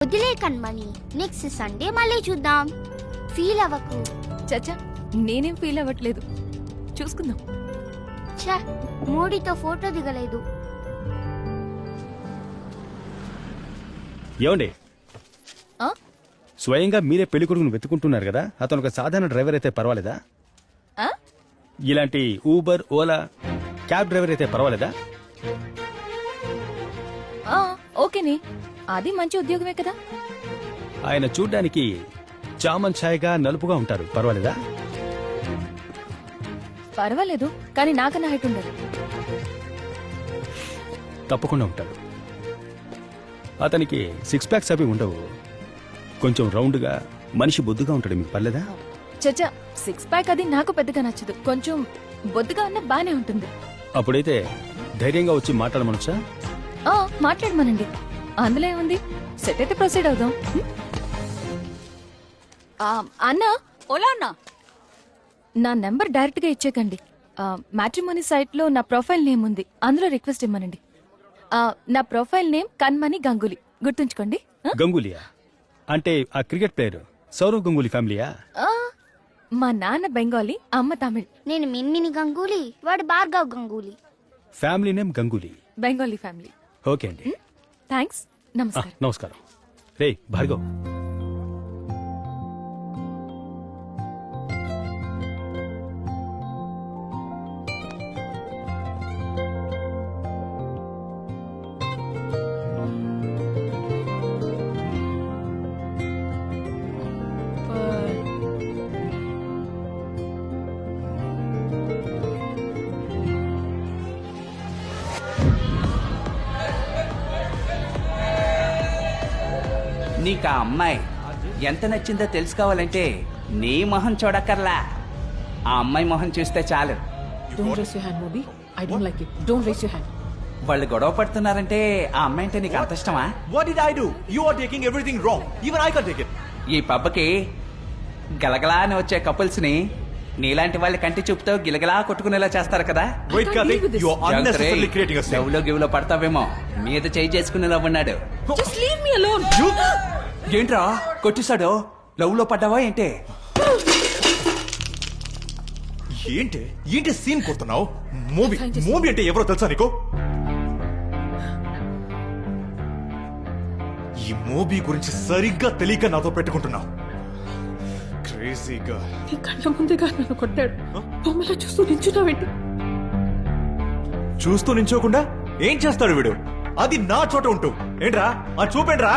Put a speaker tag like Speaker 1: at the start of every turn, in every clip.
Speaker 1: వదిలే Kanmani, next Sunday మళ్ళీ చూద్దాం. ఫీల్ అవ్వకు.
Speaker 2: చచ్చా, నేనేం ఫీల్ అవ్వట్లేదు. చూసుకుందాం.
Speaker 1: ఛ, మోడీతో ఫోటో దిగలేదు.
Speaker 3: ఏమండి,
Speaker 2: ఆ?
Speaker 3: స్వయంగా మీరే పెళ్లి కొడుకును వెతుకుంటున్నారు కదా, అతను ఒక సాధారణ డ్రైవర్ అయితే పర్వాలేదా?
Speaker 2: ఆ?
Speaker 3: ఇలాంటి ఊబర్, ఓలా, క్యాబ్ డ్రైవర్ అయితే పర్వాలేదా?
Speaker 2: ఓకేనే, అది మంచి ఉద్యోగమే కదా.
Speaker 3: ఆయన చూడ్డానికి చామన్ ఛాయగా నలుపుగా ఉంటారు, పర్వాలేదా?
Speaker 2: పర్వాలేదు, కానీ నాకన్నా హైట్ ఉండదు.
Speaker 3: తప్పకుండా ఉంటాడు. అతనికి సిక్స్ ప్యాక్స్ అవి ఉండవు, కొంచెం రౌండ్గా మనిషి బొద్దుగా ఉంటాడు. మీకు పర్లేదా?
Speaker 2: చచ్చా, సిక్స్ ప్యాక్ అది నాకు పెద్దగా నచ్చదు. కొంచెం బొద్దుగా ఉన్న బానే ఉంటుంది.
Speaker 3: అప్పుడైతే ధైర్యంగా వచ్చి మాట్లాడమనొచ్చా?
Speaker 2: మాట్లాడమనండి, అందులో ఏముంది. సెట్ అయితే ప్రొసీడ్ అవుదాం. అన్నా,
Speaker 4: ఓలా అన్నా,
Speaker 2: నా నెంబర్ డైరెక్ట్ గా ఇచ్చేకండి. మ్యాట్రిమోనీ సైట్ లో నా ప్రొఫైల్ నేమ్ ఉంది, అందులో రిక్వెస్ట్ ఇమ్మనండి. నా ప్రొఫైల్ నేమ్ కన్మణి గంగూలీ, గుర్తుంచుకోండి.
Speaker 3: గంగూలియా అంటే ఆ క్రికెట్ ప్లేయర్ సౌరవ్ గంగూలీ ఫ్యామిలీయా?
Speaker 2: మా నాన్న బెంగాలీ, అమ్మ తమిళ్.
Speaker 1: నేను మిన్మిని గంగూలీ, వాడు Bhargav Ganguly.
Speaker 3: Family name Ganguly.
Speaker 2: Bengali family.
Speaker 3: Okay అండి,
Speaker 2: థ్యాంక్స్. నమస్కారం.
Speaker 3: నమస్కారం. రే భార్గవ్,
Speaker 5: నీకు ఆ అమ్మాయి ఎంత నచ్చిందో తెలుసుకోవాలంటే నీ మొహం చూడక్కర్లా, ఆ అమ్మాయి మొహం చూస్తే చాలు.
Speaker 4: don't raise your hand, Moby. I don't like it. Don't raise your hand.
Speaker 5: వాళ్ళు గొడవ పడుతున్నారంటే ఆ అమ్మాయి అంటే నీకు అంత ఇష్టమా?
Speaker 6: What did I do? You are taking everything wrong. Even I can't take it.
Speaker 5: ఈ పబ్బకి గలగలా అని వచ్చే కపుల్స్ ని నీలాంటి వాళ్ళ కంటి చూపుతో గిలగలా కొట్టుకునేలా చేస్తారు కదా.
Speaker 6: Wait,
Speaker 4: can't
Speaker 6: Karthik.
Speaker 4: deal with this.
Speaker 6: You are unnecessarily creating a scene.
Speaker 5: లవ్లో గివ్లో పడతావేమో, మీద చేయి చేసుకునేలా ఉన్నాడు.
Speaker 4: Just leave me alone.
Speaker 6: You?
Speaker 5: ఏంట్రా కొట్టిస్తాడు? లవ్ లో పడ్డావా ఏంటి?
Speaker 6: ఏంటి సీన్ కొడుతున్నావు? మూవీ అంటే ఎవరో తెలుసా నీకు? ఈ మూవీ గురించి సరిగ్గా తెలియక నాతో పెట్టుకుంటున్నావు. క్రేజీగా
Speaker 4: నీ కళ్ళ ముందుగా నన్ను కొట్టాడు. బొమ్మలా చూస్తూ నించున్నావేంటి?
Speaker 6: చూస్తూ నించోకుండా ఏం చేస్తాడు వీడు? అది నా చోట ఉంటూ ఏంట్రా ఆ చూపేంట్రా?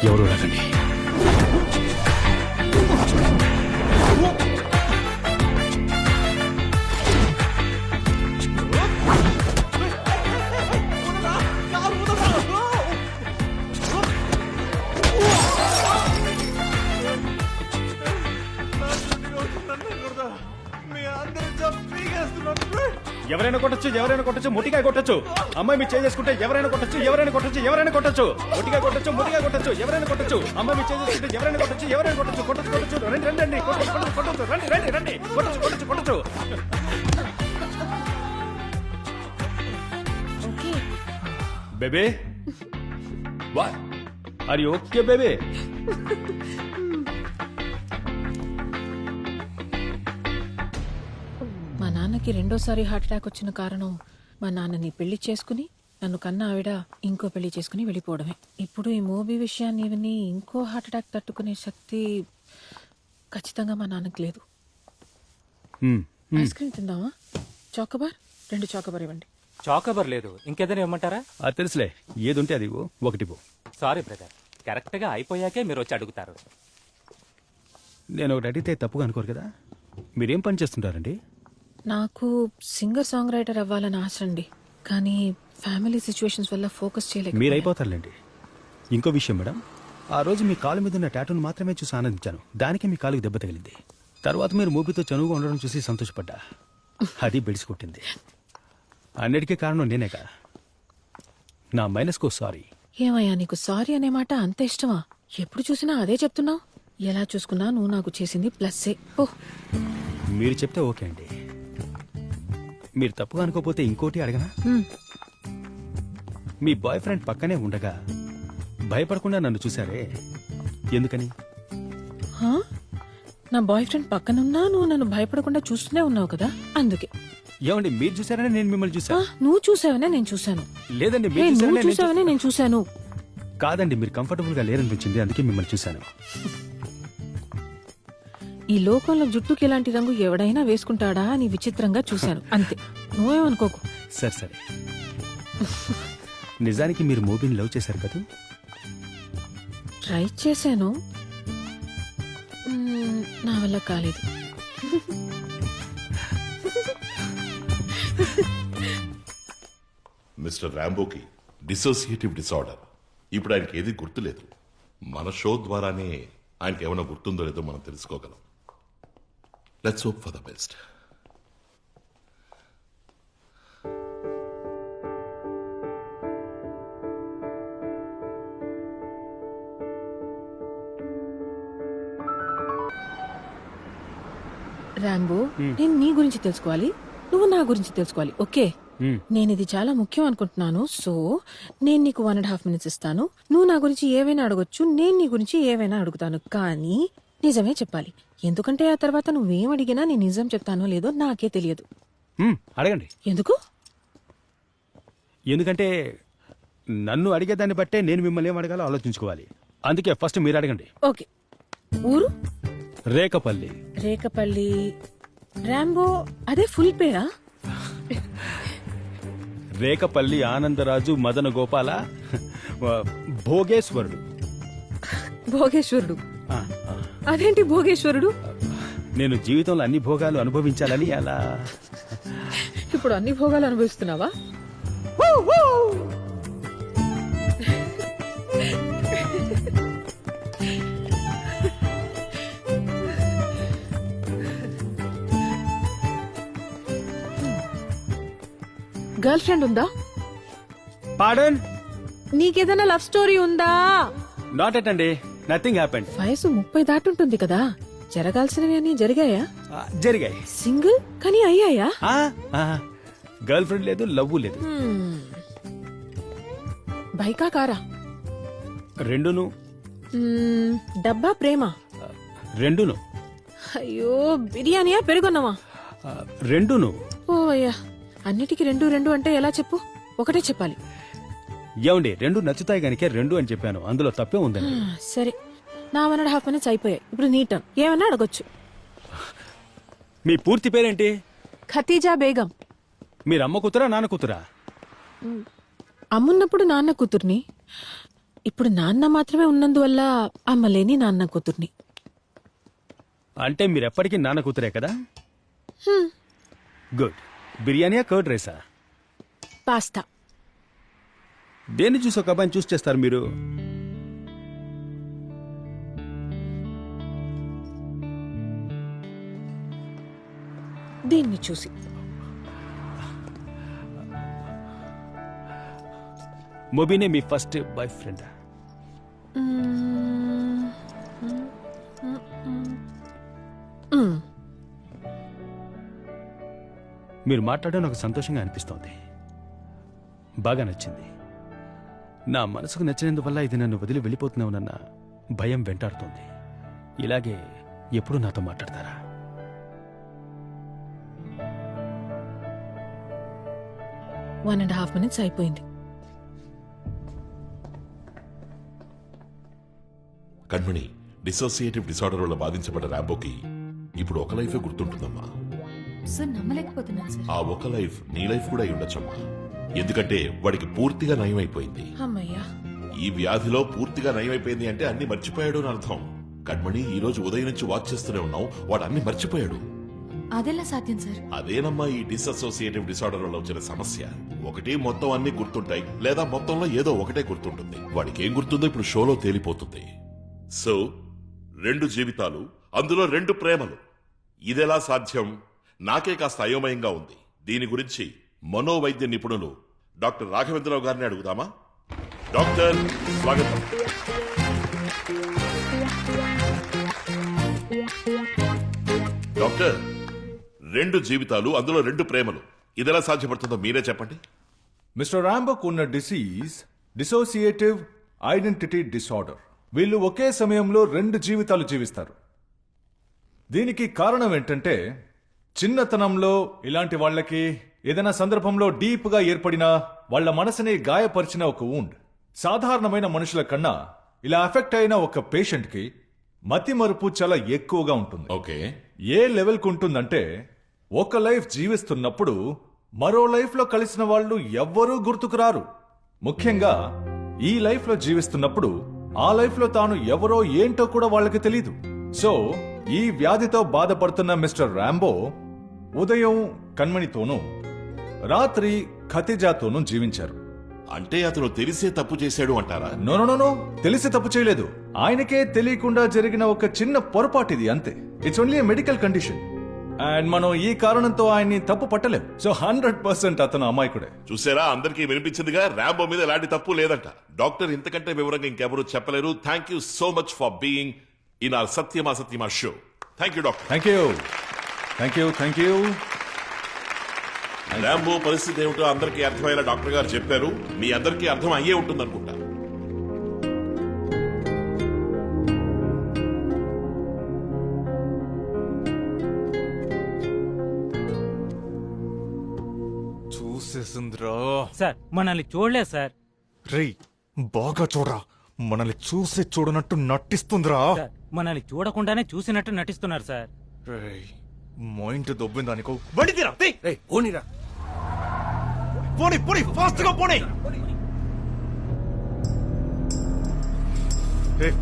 Speaker 3: ఎవరు రాకండి. ఎవరైనా కొట్టచ్చు, మొట్టిగా కొట్టచ్చు. అమ్మాయి మీరు చేసుకుంటే ఎవరైనా కొట్టచ్చు, మొట్టిగా కొట్టచ్చు, ఎవరైనా కొట్టచ్చు. అమ్మాయి మీరు చేసుకుంటే ఎవరైనా కొట్టచ్చు, కొట్టచ్చు. రండి, కొట్టచ్చు, రండి, కొట్టచ్చు. బేబే, వాట్ ఆర్ యు ఓకే బేబే?
Speaker 4: మా నాన్నకి రెండోసారి హార్ట్ అటాక్ వచ్చిన కారణం మా నాన్నని పెళ్లి చేసుకుని నన్ను కన్న ఆవిడ ఇంకో పెళ్లి చేసుకుని వెళ్ళిపోవడమే. ఇప్పుడు ఈ మూవీ విషయాన్ని విని ఇంకో హార్ట్ అటాక్ తట్టుకునే శక్తి ఖచ్చితంగా మా నాన్నకి లేదు. ఐస్ క్రీమ్ తిందామా? చాకోబార్, 2 చాకోబార్ ఇవ్వండి.
Speaker 7: చాకోబార్ లేదు, ఇంకేదైనా ఇవ్వమంటారా?
Speaker 3: అది తెలుసులే, ఏదుంటే అది ఒకటి పో.
Speaker 7: సారీ బ్రదర్, కరెక్ట్ గా అయిపోయాకే మీరు వచ్చి అడుగుతారు.
Speaker 3: నేను ఒకటి అడిగితే తప్పుగా అనుకోరు కదా. మీరేం పని చేస్తుంటారండి?
Speaker 4: నాకు సింగర్ సాంగ్ రైటర్ అవ్వాలని ఆశ అండి, కానీ ఫ్యామిలీ సిచ్యువేషన్స్ వల్ల ఫోకస్ చేయలేక.
Speaker 3: మీరు అయిపోతారులేండి. ఇంకో విషయం మేడం, ఆ రోజు మీ కాలు మీద ఉన్న టాటూను మాత్రమే చూసి ఆనందించాను. దానికే మీ కాలుకి దెబ్బ తగిలింది. తర్వాత మీరు మూవీతో చనువుగా ఉండడం చూసి సంతోషపడ్డా, అది బెడిసి కొట్టింది. అన్నిటికీ కారణం నేనేగా. నా మైనస్కో సారీ.
Speaker 4: ఏమయ్యా, నీకు సారీ అనే మాట అంత ఇష్టమా? ఎప్పుడు చూసినా అదే చెప్తున్నావు. ఎలా చూసుకున్నా నువ్వు నాకు చేసింది ప్లస్సే. ఓ,
Speaker 3: మీరు చెప్తే ఓకే అండి. మీరు తప్పుగా అనుకోపోతే ఇంకోటి అడగనా? మీ బాయ్ ఫ్రెండ్ పక్కనే ఉండగా భయపడకుండా నన్ను చూసారే ఎందుకని?
Speaker 4: హా? నా బాయ్ ఫ్రెండ్ పక్కనున్నా నువ్వు నన్ను భయపడకుండా చూస్తూనే ఉన్నావు కదా, అందుకే.
Speaker 3: ఏమండి మీరు చూసారనే నేను మిమ్మల్ని
Speaker 4: ఆ,
Speaker 3: చూసాను.
Speaker 4: నువ్వు చూసావనే నేను చూశాను.
Speaker 3: లేదండి
Speaker 4: ఏ,
Speaker 3: మీరు
Speaker 4: నువ్వు
Speaker 3: చూసారనే నేను
Speaker 4: చూసావనే నేను చూశాను.
Speaker 3: కాదండి మీరు కంఫర్టబుల్ గా లేరనిపించింది అందుకే మిమ్మల్ని చూశాను.
Speaker 4: ఈ లోకంలో జుట్టుకి ఇలాంటి రంగు ఎవడైనా వేసుకుంటాడా అని విచిత్రంగా చూశాను, అంతే. నువ్వేమనుకోకు.
Speaker 3: సరే సరే. నిజానికి మీరు మూవీని లవ్ చేశారు కదా?
Speaker 4: ట్రై చేశాను, నా వల్ల కాలేదు.
Speaker 8: మిస్టర్ రాంబోకి డిసోసియేటివ్ డిసార్డర్. ఇప్పుడు ఆయనకి ఏది గుర్తులేదు. మన షో ద్వారానే ఆయనకి ఏమైనా గుర్తుందో లేదో మనం తెలుసుకోగలం. Let's hope for the best.
Speaker 4: Rambo, నేను నీ గురించి తెలుసుకోవాలి, నువ్వు నా గురించి తెలుసుకోవాలి. ఓకే, నేను ఇది చాలా ముఖ్యం అనుకుంటున్నాను. సో నేను నీకు 1.5 minutes ఇస్తాను. నువ్వు నా గురించి ఏవైనా అడగొచ్చు, నేను నీ గురించి ఏవైనా అడుగుతాను, కానీ నిజమే చెప్పాలి. ఎందుకంటే ఆ తర్వాత నువ్వేం అడిగినా నేను నిజం చెప్తానో లేదో నాకే తెలియదు.
Speaker 3: అడగండి.
Speaker 4: ఎందుకు?
Speaker 3: ఎందుకంటే నన్ను అడిగేదాన్ని బట్టే నేను మిమ్మల్ని ఏం అడగాలో ఆలోచించుకోవాలి. అందుకే ఫస్ట్ మీరు అడగండి.
Speaker 4: ఓకే. ఊరు?
Speaker 3: రేకపల్లి.
Speaker 4: రేకపల్లి. రాంబో అదే ఫుల్ పేరా?
Speaker 3: రేకపల్లి ఆనందరాజు మదన గోపాల భోగేశ్వరుడు.
Speaker 4: భోగేశ్వరుడు?
Speaker 3: ఆ, ఆ.
Speaker 4: అదేంటి భోగేశ్వరుడు?
Speaker 3: నేను జీవితంలో అన్ని భోగాలు అనుభవించాలని అలా.
Speaker 4: ఇప్పుడు అన్ని భోగాలు అనుభవిస్తున్నావా? గర్ల్ ఫ్రెండ్ ఉందా?
Speaker 3: పాడన్.
Speaker 4: నీకేదైనా లవ్ స్టోరీ ఉందా?
Speaker 3: నాట్ ఎట్ అండి, నథింగ్ హ్యాపెండ్.
Speaker 4: వయసు 30 దాటుంటుంది కదా, జరగాల్సినవి అన్ని జరిగాయా?
Speaker 3: జరిగాయి.
Speaker 4: సింగిల్ కానీ అయ్యాయా?
Speaker 3: గర్ల్ ఫ్రెండ్ లేదు, లవ్ లేదు.
Speaker 4: బైకా కారా?
Speaker 3: రెండును.
Speaker 4: డబ్బా ప్రేమ?
Speaker 3: రెండును.
Speaker 4: అయ్యో, బిర్యానీయా పెరుగున్నావా?
Speaker 3: రెండును.
Speaker 4: ఓ అయ్యా, అన్నిటికీ 2 అంటే ఎలా చెప్పు? ఒకటే చెప్పాలి.
Speaker 3: ఏమండి, రెండు నచ్చుతాయి గనికే రెండు అని చెప్పాను, అందులో తప్పే ఉందండి.
Speaker 4: సరే, నా 1.5 minutes అయిపోయాయి. ఇప్పుడు నీ టర్న్. ఏమన్నా అడగొచ్చు.
Speaker 3: మీ పూర్తి పేరేంటి?
Speaker 4: ఖతీజా బేగం.
Speaker 3: మీరు అమ్మ కూతురా నాన్న కూతురా?
Speaker 4: అమ్మున్నప్పుడు నాన్న కూతుర్ని, ఇప్పుడు నాన్న మాత్రమే ఉన్నందువల్ల అమ్మలేని నాన్న కూతుర్ని.
Speaker 3: అంటే మీరు ఎప్పటికీ నాన్న కూతురే కదా? గుడ్. బిర్యానీయా కర్డ్ రైసా?
Speaker 4: పాస్తా.
Speaker 3: దేన్ని చూసి ఒక అబ్బాయిని చూస్ చేస్తారు మీరు?
Speaker 4: దీన్ని చూసి.
Speaker 3: మొబీనే మీ ఫస్ట్ బాయ్ ఫ్రెండ్? మీరు మాట్లాడడం నాకు సంతోషంగా అనిపిస్తోంది, బాగా నచ్చింది. నా మనసుకు నచ్చినందువల్ల ఇది నన్ను వదిలి వెళ్ళిపోతున్నావునన్న భయం వెంటాడుతోంది. ఇలాగే ఎప్పుడు నాతో మాట్లాడతారా?
Speaker 4: వన్ అండ్ హాఫ్ మినిట్స్ అయిపోయింది.
Speaker 8: కణ్మణి, డిసోసియేటివ్ డిసార్డర్ వల్ల బాధించబడ్డ రాంబోకి ఇప్పుడు ఒక లైఫే గుర్తుంటుందమ్మా.
Speaker 2: సార్ నమ్మలేకపోతున్నాను సార్.
Speaker 8: ఆ ఒక లైఫ్ నీ లైఫ్ కూడా అయి ఉండొచ్చమ్మా. ఎందుకంటే వాడికి పూర్తిగా నయం అయిపోయింది.
Speaker 4: అమ్మయ్యా,
Speaker 8: ఈ వ్యాధిలో పూర్తిగా నయం అయిపోయింది అంటే అన్ని మర్చిపోయాడు అని అర్థం. కణ్మణి, ఈ రోజు ఉదయం నుంచి వాచ్ చేస్తూనే ఉన్నావు, వాడు అన్ని మర్చిపోయాడు.
Speaker 2: అదెలా సాధ్యం సార్?
Speaker 8: అదేనమ్మా ఈ డిసోసియేటివ్ డిసార్డర్ వల్ల వచ్చిన సమస్య. ఒకటి మొత్తం అన్ని గుర్తుంటాయి, లేదా మొత్తంలో ఏదో ఒకటే గుర్తుంటుంది. వాడికి ఏం గుర్తుందో ఇప్పుడు షోలో తేలిపోతుంది. సో 2 జీవితాలు, అందులో 2 ప్రేమలు. ఇదెలా సాధ్యం? నాకే కాస్త అయోమయంగా ఉంది. దీని గురించి మనోవైద్య నిపుణులు డాక్టర్ రాఘవేంద్రరావు గారిని అడుగుదామా? డాక్టర్, స్వాగతం. డాక్టర్, 2 జీవితాలు, అందులో 2 ప్రేమలు. ఇదెలా సాధ్యపడుతుందో మీరే చెప్పండి.
Speaker 6: మిస్టర్ రాంబోకు ఉన్న డిసీజ్ డిసోసియేటివ్ ఐడెంటిటీ డిసార్డర్. వీళ్ళు ఒకే సమయంలో 2 జీవితాలు జీవిస్తారు. దీనికి కారణం ఏంటంటే చిన్నతనంలో ఇలాంటి వాళ్ళకి ఏదైనా సందర్భంలో డీప్గా ఏర్పడిన వాళ్ళ మనసుని గాయపరిచిన ఒక వూండ్. సాధారణమైన మనుషుల కన్నా ఇలా ఎఫెక్ట్ అయిన ఒక పేషెంట్కి మతిమరుపు చాలా ఎక్కువగా ఉంటుంది.
Speaker 8: ఓకే.
Speaker 6: ఏ లెవెల్కి ఉంటుందంటే ఒక లైఫ్ జీవిస్తున్నప్పుడు మరో లైఫ్లో కలిసిన వాళ్ళు ఎవ్వరూ గుర్తుకు రారు. ముఖ్యంగా ఈ లైఫ్లో జీవిస్తున్నప్పుడు ఆ లైఫ్లో తాను ఎవరో ఏంటో కూడా వాళ్ళకి తెలీదు. సో ఈ వ్యాధితో బాధపడుతున్న మిస్టర్ రాంబో ఉదయం కణ్మణితోనూ రాత్రి ఖతిజాతోనూ జీవించారు.
Speaker 8: అంటే అతను తెలిసే తప్పు చేశాడు అంటారా?
Speaker 6: నో, తెలిసి తప్పు చేయలేదు. ఆయనకే తెలియకుండా జరిగిన ఒక చిన్న పొరపాటు ఇది, అంతే. It's only medical condition and మనం ఈ కారణంతో ఆయన్ని తప్పు పట్టలేం. సో 100% అతను అమాయకుడే.
Speaker 8: చూసారా, అందరికీ వినిపించిందిగా, ర్యాంబో మీద ఎలాంటి తప్పు లేదంట. డాక్టర్ ఇంతకంటే వివరంగా ఇంకెవరూ చెప్పలేరు. Thank you so much for being in our సత్యమా సత్యమా show. Thank you doctor.
Speaker 6: Thank you.
Speaker 8: Rambo పరిస్థితి ఏమిటో అందరికీ అర్థమయ్యేలా డాక్టర్ గారు చెప్పారు. మీ అందరికీ అర్థం అయ్యే ఉంటుంది అనుకుంటా.
Speaker 6: చూసేసిందిరా.
Speaker 7: సార్ మనల్ని చూడలేదు సార్.
Speaker 6: రేయ్, బాగా చూడరా. మనల్ని చూడనట్టు నటిస్తుందిరా.
Speaker 7: సార్ మనల్ని చూడకుండానే చూసినట్టు నటిస్తున్నారు సార్.
Speaker 6: రేయ్, మైండ్ దొబ్బిందా నీకు? పోనీ ఫాస్ట్ గా పోనీ.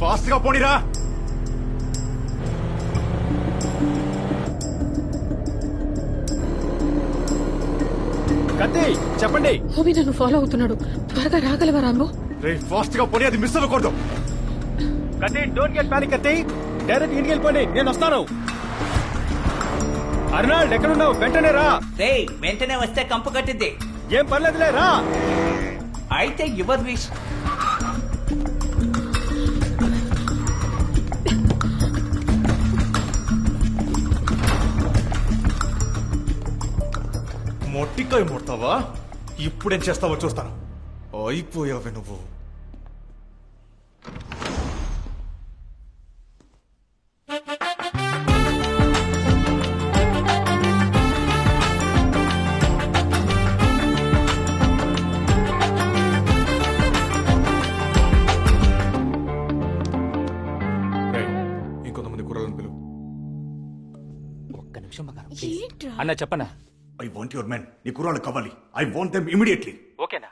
Speaker 6: ఫాస్ట్ గా పోనీరా.
Speaker 3: కత్తి చెప్పండి.
Speaker 4: మోబీ నన్ను ఫాలో అవుతున్నాడు. త్వరగా రాగలవా రాంబో?
Speaker 6: ఫాస్ట్ గా పోనీ, అది మిస్ అవ్వకూడదు.
Speaker 3: కత్తి డోంట్ గెట్ పానిక్ కత్తి. డైరెక్ట్ ఇంటికి వెళ్ళిపోండి, నేను వస్తాను. అర్నాల్డ్ ఎక్కడున్నావు? వెంటనే రా.
Speaker 5: రేయ్, వెంటనే వస్తే కంపు కట్టిద్ది.
Speaker 3: ఏం పర్లేదులే, రా.
Speaker 5: అయితే యువర్ విష్.
Speaker 6: మొట్టికాయ ముడతావా? ఇప్పుడేం చేస్తావో చూస్తాను. అయిపోయావే నువ్వు. ఇంకొంతమంది కుర్రాలను పిలువు.
Speaker 7: ఒక్క నిమిషం బంగారం, ప్లీజ్. అన్న చెప్పనా?
Speaker 6: I want your men. నీ కుర్రాళ్ళు కావాలి. I want them immediately.
Speaker 7: ఓకేనా?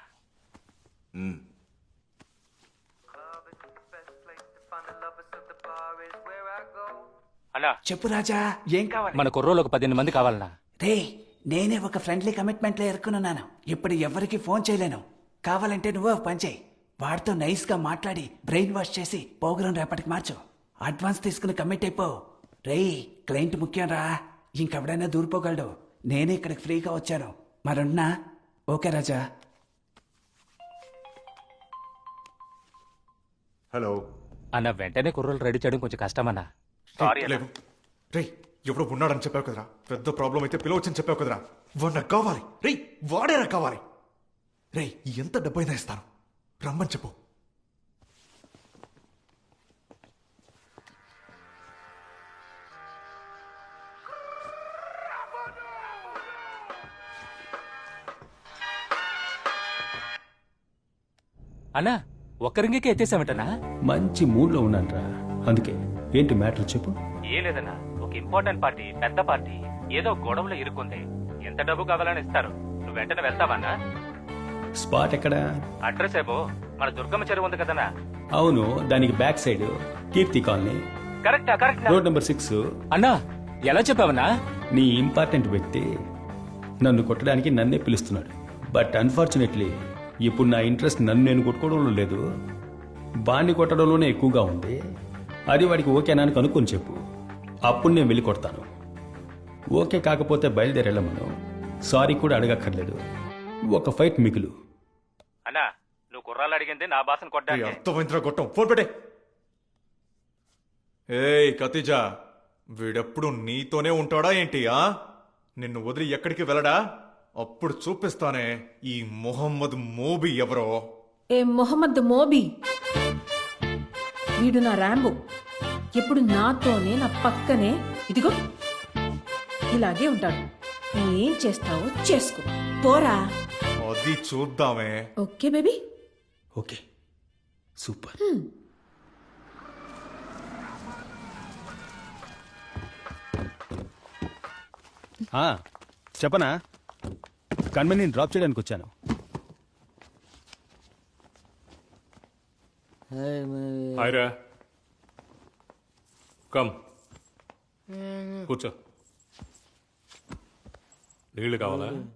Speaker 7: అన్నా
Speaker 5: చెప్పు రాజా, ఏం కావాలి?
Speaker 7: మన కుర్రోలు ఒక 18 మంది కావాలన్నా.
Speaker 5: రే, నేనే ఒక ఫ్రెండ్లీ కమిట్మెంట్ లో ఇరుక్కున్నాను. ఇప్పుడు ఎవరికి ఫోన్ చేయలేను. కావాలంటే నువ్వు ఒక పని చేయి. వాడితో నైస్ గా మాట్లాడి బ్రెయిన్ వాష్ చేసి ప్రోగ్రాం రేపటికి మార్చు. అడ్వాన్స్ తీసుకుని కమిట్ అయిపో. రేయ్, క్లయింట్ ముఖ్యం రా. ఇంకెవడైనా దూరిపోగలడు. నేనే ఇక్కడికి ఫ్రీగా వచ్చాను. మరున్నా. ఓకే రాజా.
Speaker 6: హలో
Speaker 7: అన్న వెంటనే కుర్రోలు రెడీ చేయడం కొంచెం కష్టమన్నా.
Speaker 6: లేవు. రేయ్, ఎవడో ఉన్నాడని చెప్పావు కదరా. పెద్ద ప్రాబ్లం అయితే పిలవచ్చని చెప్పావు కదరా. వాడు నాకు కావాలి. రేయ్, వాడే నాకు కావాలి. రేయ్, ఎంత డబ్బైనా ఇస్తాను, రమ్మని చెప్పు.
Speaker 7: అన్నా ఒక్క రింగికే ఎత్తేసామటనా?
Speaker 3: మంచి మూడ్ లో ఉన్నానరా, అందుకే. ఏంటి మ్యాటర్ చెప్పు.
Speaker 7: ఏ లేదన్నా, ఒక ఇంపార్టెంట్ పార్టీ, పెద్ద పార్టీ ఏదో గొడవలో ఇరుక్కుంది. ఎంత డబ్బు కావాలని ఇస్తారు. నువ్వు వెంటనే వెళ్తావన్నా?
Speaker 3: స్పాట్ ఎక్కడా?
Speaker 7: అడ్రస్ ఏమో మన దుర్గమ్మ చెరువు ఉంది కదన్నా.
Speaker 3: అవును, దానికి బ్యాక్ సైడ్ కీర్తి కాలనీ,
Speaker 7: కరెక్టా? కరెక్ట్.
Speaker 3: Road number 6.
Speaker 7: అన్నా ఎలా చెప్పావన్నా?
Speaker 3: నీ ఇంపార్టెంట్ వ్యక్తి నన్ను కొట్టడానికి నన్నే పిలుస్తున్నాడు. బట్ అన్ఫార్చునేట్లీ ఇప్పుడు నా ఇంట్రెస్ట్ నన్ను నేను కొట్టుకోవడంలో లేదు, బాణ్ణి కొట్టడంలోనే ఎక్కువగా ఉంది. అది వాడికి ఓకేనా అని కనుక్కొని చెప్పు. అప్పుడు నేను వెళ్ళి కొడతాను. ఓకే కాకపోతే బయలుదేరేళ్ళమను. సారీ కూడా అడగక్కర్లేదు. ఒక ఫైట్ మిగులు.
Speaker 7: అన్నా నువ్వు కుర్రాలు అడిగింది నా భాషను కొట్టాలి.
Speaker 6: అర్థమైందిరా గొట్టం. ఫోన్ పెట్టే. ఏయ్ కతిజా, వీడెప్పుడు నీతోనే ఉంటాడా ఏంటి? నిన్ను వదిలి ఎక్కడికి వెళ్ళడా? అప్పుడు చూపిస్తానే ఈ మొహమ్మద్ మోబీ ఎవరో.
Speaker 4: ఏ మొహమ్మద్ మోబీ, వీడు నా ర్యాంబో. ఎప్పుడు నాతోనే నా పక్కనే ఇదిగో ఇలాగే ఉంటాడు. నువ్వు ఏం చేస్తావో చేసుకో, పోరా.
Speaker 6: అది చూద్దామే.
Speaker 4: Okay baby.
Speaker 3: Okay super. చెప్పనా, కన్మని డ్రాప్ చేయడానికి వచ్చాను.
Speaker 9: హాయ్రా, కమ్ కూర్చో. నీళ్లు కావాలా?